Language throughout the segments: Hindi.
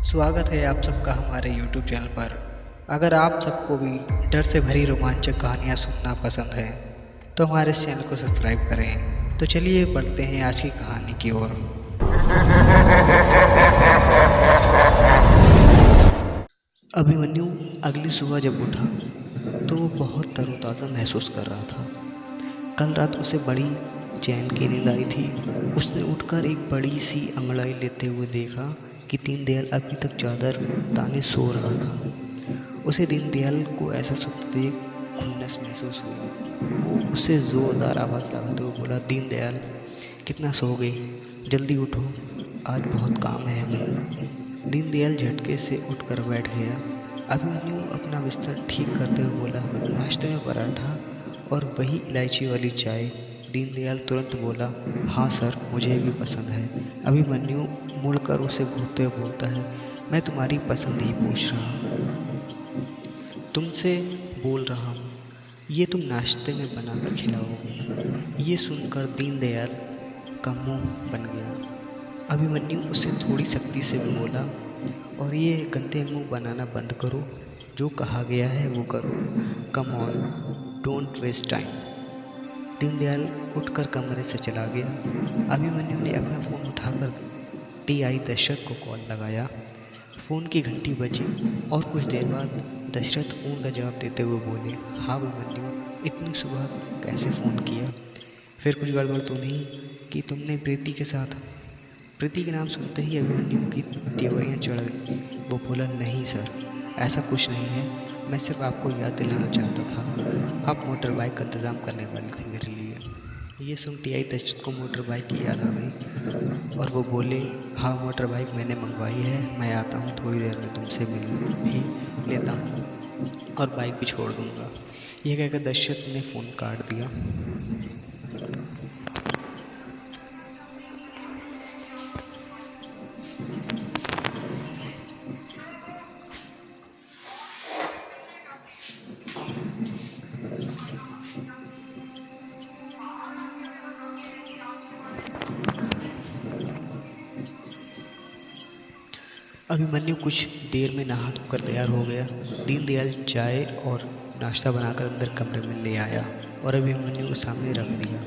स्वागत है आप सबका हमारे YouTube चैनल पर। अगर आप सबको भी डर से भरी रोमांचक कहानियाँ सुनना पसंद है तो हमारे इस चैनल को सब्सक्राइब करें। तो चलिए बढ़ते हैं आज की कहानी की ओर। अभिमन्यु अगली सुबह जब उठा तो वो बहुत तरोताज़ा महसूस कर रहा था। कल रात उसे बड़ी चैन की नींद आई थी। उसने उठकर एक बड़ी सी अंगड़ाई लेते हुए देखा कि दीनदयाल अभी तक चादर ताने सो रहा था। उसे दीनदयाल को ऐसा सुनते देख खुन्नस महसूस हुई। वो उसे ज़ोरदार आवाज़ लगाते हुए बोला, दीनदयाल कितना सोओगे, जल्दी उठो, आज बहुत काम है हमें। दीनदयाल झटके से उठकर बैठ गया। अभिमन्यु अपना बिस्तर ठीक करते हुए बोला, नाश्ते में पराठा और वही इलायची वाली चाय। दीनदयाल तुरंत बोला, हाँ सर, मुझे भी पसंद है। अभिमन्यु मुड़कर उसे घूरते हुए बोलता है, मैं तुम्हारी पसंद ही पूछ रहा, तुमसे बोल रहा हूँ, ये तुम नाश्ते में बनाकर खिलाओगे। ये सुनकर दीनदयाल का मुंह बन गया। अभिमन्यु उसे थोड़ी सख्ती से भी बोला, और ये गंदे मुंह बनाना बंद करो, जो कहा गया है वो करो। Come on, don't waste time. Deendayal उठकर कमरे से चला गया। अभिमन्यु ने अपना फ़ोन उठाकर टीआई दशरथ को कॉल लगाया। फ़ोन की घंटी बजी और कुछ देर बाद दशरथ फ़ोन का जवाब देते हुए बोले, हाँ अभिमन्यु, इतनी सुबह कैसे फ़ोन किया? फिर कुछ गड़बड़ तो नहीं कि तुमने प्रीति के साथ? प्रीति के नाम सुनते ही अभिमन्यु की त्योरियाँ चढ़ गई। वो बोला, नहीं सर, ऐसा कुछ नहीं है, मैं सिर्फ आपको याद दिलाना चाहता था, आप मोटर बाइक का इंतज़ाम करने वाले थे मेरे लिए। ये सुन टीआई दशरथ को मोटर बाइक की याद आ गई और वो बोले, हाँ मोटर बाइक मैंने मंगवाई है, मैं आता हूँ, थोड़ी देर में तुमसे मिल भी लेता हूँ और बाइक भी छोड़ दूँगा। यह कहकर दशरथ ने फ़ोन काट दिया। अभिमन्यु कुछ देर में नहा धोकर तैयार हो गया। दीनदयाल चाय और नाश्ता बनाकर अंदर कमरे में ले आया और अभिमन्यु को सामने रख दिया।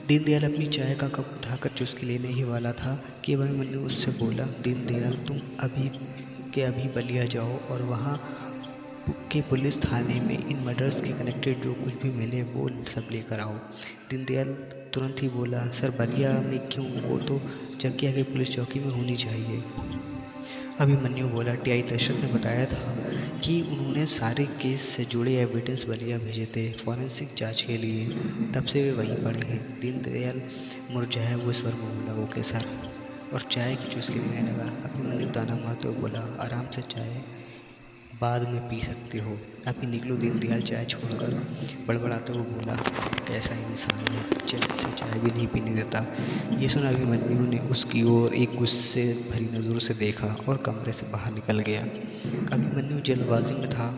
दीनदयाल अपनी चाय का कप उठाकर चुस्की लेने ही वाला था कि अभिमन्यु उससे बोला, दीनदयाल तुम अभी के अभी बलिया जाओ और वहाँ के पुलिस थाने में इन मर्डर्स के कनेक्टेड जो कुछ भी मिले वो सब लेकर आओ। दीनदयाल तुरंत ही बोला, सर बलिया में क्यों, वो तो चकिया की पुलिस चौकी में होनी चाहिए। अभिमन्यु बोला, टीआई दशरथ ने बताया था कि उन्होंने सारे केस से जुड़े एविडेंस बलिया भेजे थे फॉरेंसिक जांच के लिए, तब से वे वहीं पड़े हैं। दीनदयाल मुरझाए हुए स्वर में बोला, ओके सर, और चाय की चुस्की लेने लगा। अभिमन्यु ताना मारते हुए बोला, आराम से चाय बाद में पी सकते हो, अभी निकलो। दीनदयाल चाय छोड़कर बड़बड़ाते हुए बोला, कैसा इंसान है, चैन से चाय भी नहीं पीने देता। ये सुन अभिमन्यु ने उसकी ओर एक गुस्से भरी नज़रों से देखा और कमरे से बाहर निकल गया। अभिमन्यु जल्दबाजी में था,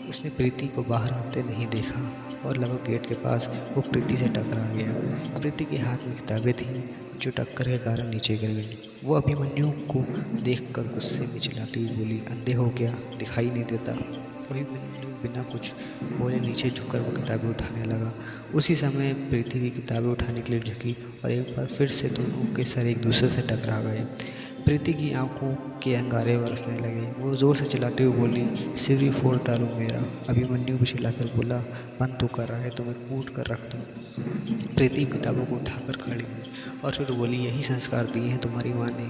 उसने प्रीति को बाहर आते नहीं देखा और लगभग गेट के पास वो प्रीति से टकरा गया। प्रीति के हाथ में किताबें थीं जो टक्कर के कारण नीचे गिर गई। वो अभिमन्यु को देखकर गुस्से में चिल्लाती हुई बोली, अंधे हो क्या, दिखाई नहीं देता? अभिमन्यु बिना कुछ बोले नीचे झुककर वो किताबें उठाने लगा। उसी समय प्रीति भी किताबें उठाने के लिए झुकी और एक बार फिर से दोनों के सर एक दूसरे से टकरा गए। प्रीति की आंखों के अंगारे बरसने लगे। वो ज़ोर से चिल्लाते हुए बोली, सिर ही फोड़ डालो मेरा। अभिमन्यु भी चिल्लाकर बोला, मन तो कर रहा है तो मैं कूट कर रख दूँ। प्रीति किताबों को उठाकर खड़ी हुई और फिर बोली, यही संस्कार दिए हैं तुम्हारी माँ ने,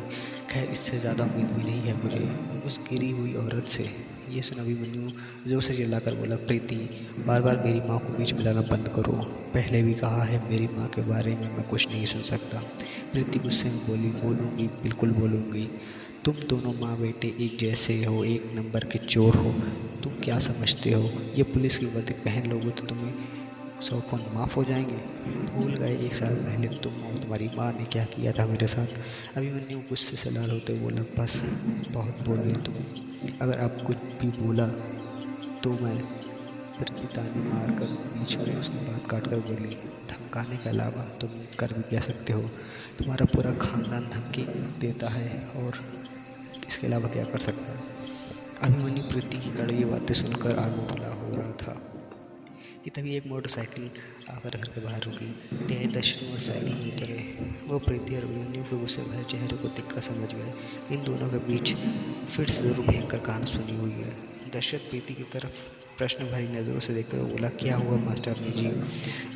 खैर इससे ज़्यादा उम्मीद भी नहीं है मुझे उस गिरी हुई औरत से। ये सुन अभिमन्यु ज़ोर से चिल्लाकर बोला, प्रीति बार बार मेरी माँ को बीच में लाना बंद करो, पहले भी कहा है मेरी माँ के बारे में मैं कुछ नहीं सुन सकता। प्रीति गुस्से में बोली, बोलूँगी, बिल्कुल बोलूँगी, तुम दोनों माँ बेटे एक जैसे हो, एक नंबर के चोर हो। तुम क्या समझते हो ये पुलिस की वर्दी पहन लोगे तो तुम्हें 100 खून माफ़ हो जाएंगे? भूल गए 1 साल पहले तुम और तुम्हारी माँ ने क्या किया था मेरे साथ? अभिमन्यु गुस्से से लाल होते बोला, बस बहुत बोल रही तुम, अगर आप कुछ भी बोला तो मैं। प्रीति ताने मार कर बीच में उसकी बात काट कर बोली, धमकाने के अलावा तुम कर भी कह सकते हो, तुम्हारा पूरा खानदान धमकी देता है और इसके अलावा क्या कर सकता है। अभिमन्यु प्रीति की कड़वी बातें सुनकर आगोला हो रहा था कि तभी एक मोटरसाइकिल आकर घर के बाहर रुकी। त्यागी दर्शन मोटरसाइकिल से उतरे। वो प्रीति और अभिमन्यु के गुस्से भरे चेहरे को देखकर समझ गए इन दोनों के बीच फिर से जरूर भयंकर कहानी सुनी हुई है। दशरथ प्रीति की तरफ प्रश्न भरी नज़रों से देखकर बोला, क्या हुआ मास्टरनी जी,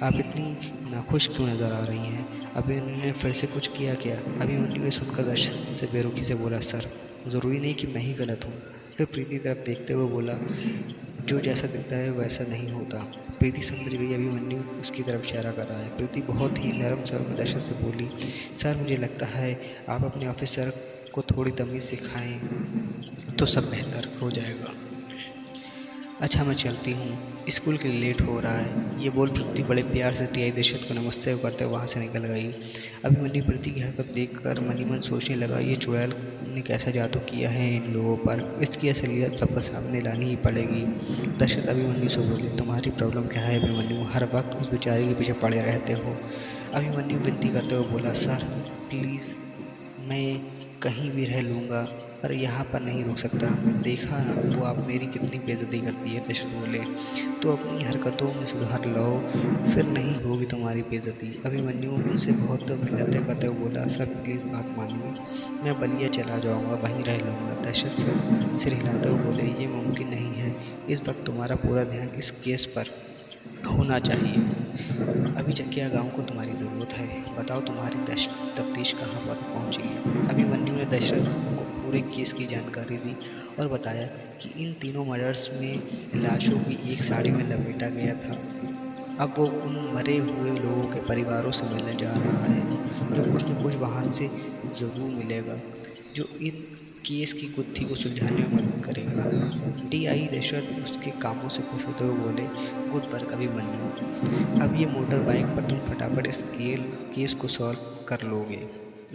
आप इतनी नाखुश क्यों नज़र आ रही हैं? अभिमन्यु ने फिर से कुछ किया क्या? अभिमन्यु ने सुनकर दशरथ से बेरुखी से बोला, सर ज़रूरी नहीं कि मैं ही गलत हूँ। फिर प्रीति की तरफ देखते हुए बोला, जो जैसा दिखता है वैसा नहीं होता। प्रीति समझ गई अभिमन्यु उसकी तरफ इशारा कर रहा है। प्रीति बहुत ही नरम स्वर में दशरथ से बोली, सर मुझे लगता है आप अपने ऑफिसर को थोड़ी तमीज़ सिखाएं तो सब बेहतर हो जाएगा। अच्छा मैं चलती हूँ, स्कूल के लिए लेट हो रहा है। ये बोल प्रीति बड़े प्यार से टीआई दशरथ को नमस्ते करते वहाँ से निकल गई। अभिमन्यु प्रीति की हरकत देखकर मन ही मन सोचने लगा, ये चुड़ैल ने कैसा जादू किया है इन लोगों पर, इसकी असलियत सबके सामने लानी ही पड़ेगी। दशरथ अभिमन्यु से बोले, तुम्हारी प्रॉब्लम क्या है अभिमन्यु, हर वक्त उस बेचारी के पीछे पड़े रहते हो। अभिमन्यु विनती करते हुए बोला, सर प्लीज़ मैं कहीं भी रह लूँगा पर यहाँ पर नहीं रुक सकता। देखा ना वो आप मेरी कितनी बेइज्जती करती है। दशरथ बोले, तो अपनी हरकतों में सुधार लाओ, फिर नहीं होगी तुम्हारी बेइज्जती। अभिमन्यु उनसे बहुत विनती करते हुए बोला, सर प्लीज़ बात मानिए, मैं बलिया चला जाऊँगा, वहीं रह लूँगा। दशरथ सिर हिलाते हुए बोले, ये मुमकिन नहीं है, इस वक्त तुम्हारा पूरा ध्यान इस केस पर होना चाहिए। अभी चकिया गांव को तुम्हारी ज़रूरत है। बताओ तुम्हारी तफ्तीश कहाँ पर पहुँची है। अभिमन्यु ने दशरथ को पूरे केस की जानकारी दी और बताया कि इन तीनों मर्डर्स में लाशों की एक साड़ी में लपेटा गया था। अब वो उन मरे हुए लोगों के परिवारों से मिलने जा रहा है, जो कुछ न कुछ वहाँ से ज़रूर मिलेगा जो इन केस की गुत्थी को सुलझाने में मदद करेगा। टीआई दशरथ उसके कामों से खुश होते हुए बोले, गुड वर्क अभिमन्यु, अब ये मोटर बाइक पर तुम फटाफट इस केस को सॉल्व कर लोगे।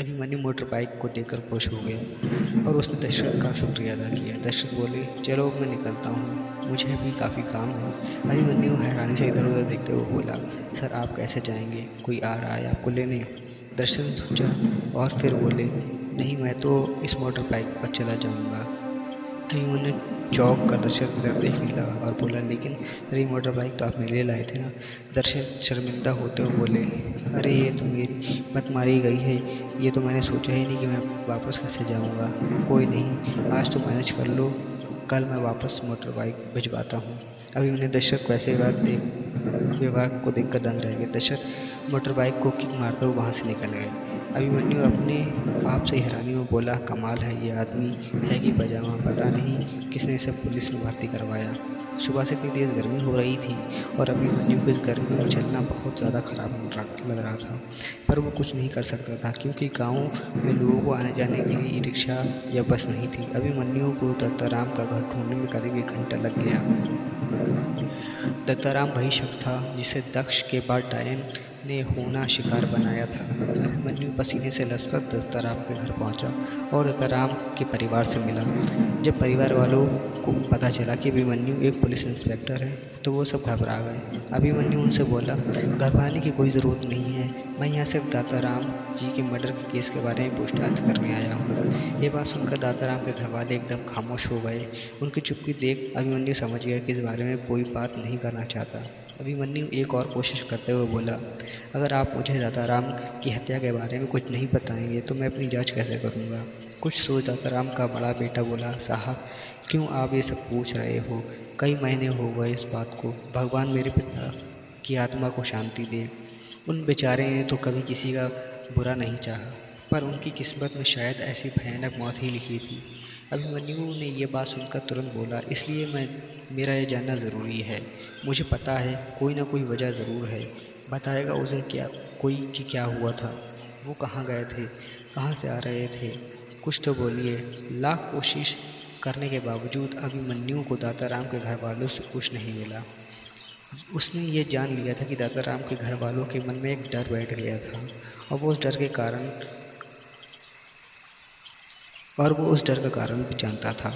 अभिमन्यु मोटर बाइक को देखकर खुश हो गया और उसने दशरथ का शुक्रिया अदा किया। दशरथ बोले, चलो मैं निकलता हूँ, मुझे भी काफ़ी काम है। अभिमन्यु हैरानी से इधर उधर देखते हुए बोला, सर आप कैसे जाएंगे, कोई आ रहा है आपको लेने? दशरथ सोचा और फिर बोले, नहीं मैं तो इस मोटर बाइक पर चला जाऊँगा। अभिमन्यु चौंक कर दशरथ की तरफ देखने लगा और बोला, लेकिन अरे मोटर बाइक तो आप मेरे लिए लाए थे ना। दशरथ शर्मिंदा होते हुए बोले, अरे ये तो मेरी मत मारी गई है, ये तो मैंने सोचा ही नहीं कि मैं वापस कैसे जाऊंगा। कोई नहीं, आज तो मैनेज कर लो, कल मैं वापस मोटर बाइक भिजवाता हूँ। अभिमन्यु दशरथ को ऐसे विभाग को देखकर दंग रह गए। दशरथ मोटर बाइक को किक मारते हुए वहाँ से निकल गए। अभिमन्यु अपने आप से हैरानी में बोला, कमाल है, ये आदमी है कि पजामा, पता नहीं किसने इसे पुलिस में भर्ती करवाया। सुबह से इतनी तेज़ गर्मी हो रही थी और अभिमन्यु को इस गर्मी में चलना बहुत ज़्यादा ख़राब लग रहा था, पर वो कुछ नहीं कर सकता था क्योंकि गांव में लोगों को आने जाने के लिए ई रिक्शा या बस नहीं थी। अभिमन्यु को दत्ताराम का घर ढूंढने में करीब 1 घंटा लग गया। दत्ताराम वही शख्स था जिसे दक्ष के बाद डायन ने होना शिकार बनाया था। अभिमन्यु पसीने से लथपथ दत्ताराम के घर पहुंचा और दत्ताराम के परिवार से मिला। जब परिवार वालों को पता चला कि अभिमन्यु एक पुलिस इंस्पेक्टर है तो वो सब घबरा गए। अभिमन्यु उनसे बोला, घबराने की कोई ज़रूरत नहीं है, मैं यहाँ सिर्फ दाताराम जी के मर्डर के केस के बारे में पूछताछ करने आया हूँ। ये बात सुनकर दाताराम के घर वाले एकदम खामोश हो गए। उनकी चुप्पी देख अभिमन्यु समझ गया कि इस बारे में कोई बात नहीं करना चाहता। अभिमन्यु एक और कोशिश करते हुए बोला, अगर आप मुझे दाताराम की हत्या के बारे में कुछ नहीं बताएंगे तो मैं अपनी जांच कैसे करूंगा? कुछ सोच दाताराम का बड़ा बेटा बोला, साहब क्यों आप ये सब पूछ रहे हो? कई महीने हो गए इस बात को। भगवान मेरे पिता की आत्मा को शांति दे। उन बेचारे ने तो कभी किसी का बुरा नहीं चाहा, पर उनकी किस्मत में शायद ऐसी भयानक मौत ही लिखी थी। अभिमन्यु ने यह बात सुनकर तुरंत बोला, इसलिए मेरा यह जानना ज़रूरी है। मुझे पता है कोई ना कोई वजह ज़रूर है। बताएगा उस दिन क्या हुआ था? वो कहाँ गए थे? कहाँ से आ रहे थे? कुछ तो बोलिए। लाख कोशिश करने के बावजूद अभिमन्यु को दाताराम के घर वालों से कुछ नहीं मिला। उसने ये जान लिया था कि दाताराम के घर वालों के मन में एक डर बैठ गया था और वो उस डर का कारण भी जानता था।